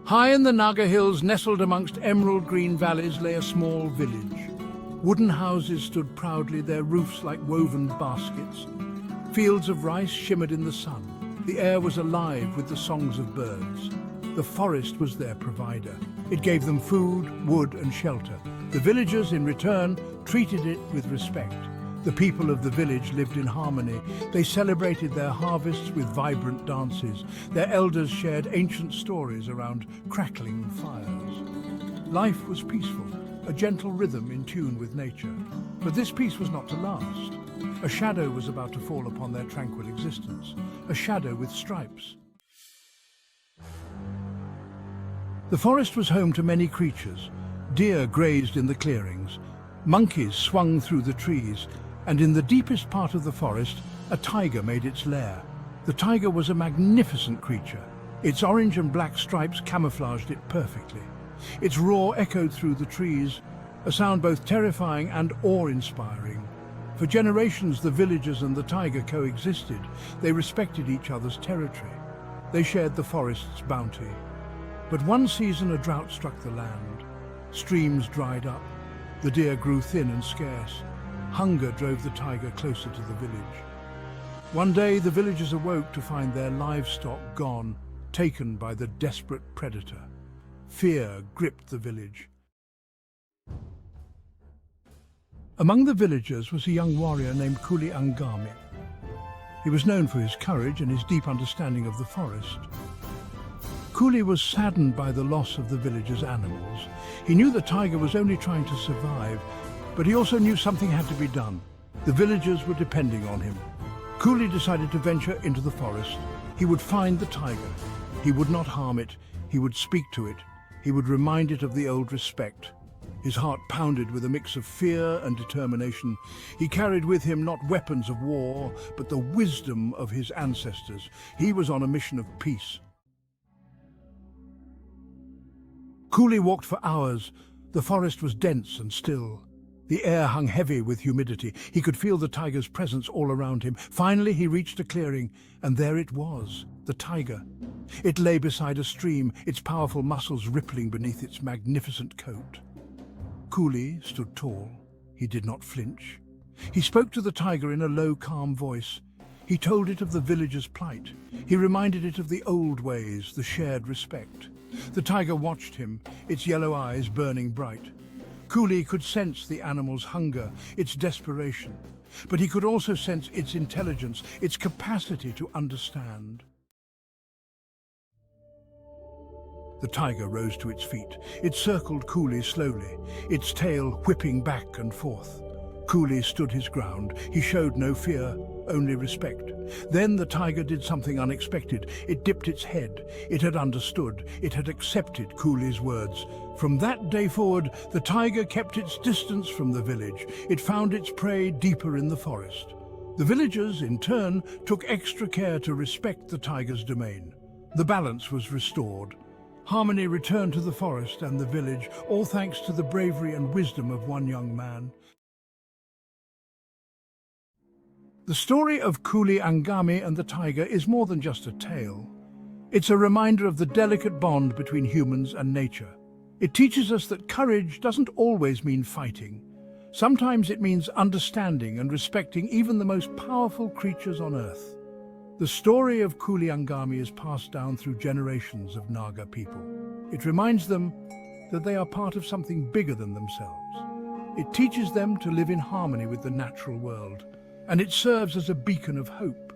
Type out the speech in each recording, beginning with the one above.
High in the Naga hills, nestled amongst emerald green valleys, lay a small village. Wooden houses stood proudly, their roofs like woven baskets. Fields of rice shimmered in the sun. The air was alive with the songs of birds. The forest was their provider. It gave them food, wood and shelter. The villagers, in return, treated it with respect. The people of the village lived in harmony. They celebrated their harvests with vibrant dances. Their elders shared ancient stories around crackling fires. Life was peaceful, a gentle rhythm in tune with nature. But this peace was not to last. A shadow was about to fall upon their tranquil existence, a shadow with stripes. The forest was home to many creatures. Deer grazed in the clearings. Monkeys swung through the trees. And in the deepest part of the forest, a tiger made its lair. The tiger was a magnificent creature. Its orange and black stripes camouflaged it perfectly. Its roar echoed through the trees, a sound both terrifying and awe-inspiring. For generations, the villagers and the tiger coexisted. They respected each other's territory. They shared the forest's bounty. But one season, a drought struck the land. Streams dried up. The deer grew thin and scarce. Hunger drove the tiger closer to the village. One day, the villagers awoke to find their livestock gone, taken by the desperate predator. Fear gripped the village. Among the villagers was a young warrior named Khüli Angami. He was known for his courage and his deep understanding of the forest. Khüli was saddened by the loss of the village's animals. He knew the tiger was only trying to survive, but he also knew something had to be done. The villagers were depending on him. Khüli decided to venture into the forest. He would find the tiger. He would not harm it. He would speak to it. He would remind it of the old respect. His heart pounded with a mix of fear and determination. He carried with him not weapons of war, but the wisdom of his ancestors. He was on a mission of peace. Khüli walked for hours. The forest was dense and still. The air hung heavy with humidity. He could feel the tiger's presence all around him. Finally, he reached a clearing, and there it was, the tiger. It lay beside a stream, its powerful muscles rippling beneath its magnificent coat. Khüli stood tall. He did not flinch. He spoke to the tiger in a low, calm voice. He told it of the village's plight. He reminded it of the old ways, the shared respect. The tiger watched him, its yellow eyes burning bright. Khüli could sense the animal's hunger, its desperation, but he could also sense its intelligence, its capacity to understand. The tiger rose to its feet. It circled Khüli slowly, its tail whipping back and forth. Khüli stood his ground. He showed no fear, only respect. Then the tiger did something unexpected. It dipped its head. It had understood. It had accepted Khüli's words. From that day forward, the tiger kept its distance from the village. It found its prey deeper in the forest. The villagers, in turn, took extra care to respect the tiger's domain. The balance was restored. Harmony returned to the forest and the village, all thanks to the bravery and wisdom of one young man. The story of Khüli Angami and the tiger is more than just a tale. It's a reminder of the delicate bond between humans and nature. It teaches us that courage doesn't always mean fighting. Sometimes it means understanding and respecting even the most powerful creatures on Earth. The story of Khüli Angami is passed down through generations of Naga people. It reminds them that they are part of something bigger than themselves. It teaches them to live in harmony with the natural world. And it serves as a beacon of hope,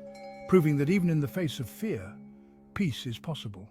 proving that even in the face of fear, peace is possible.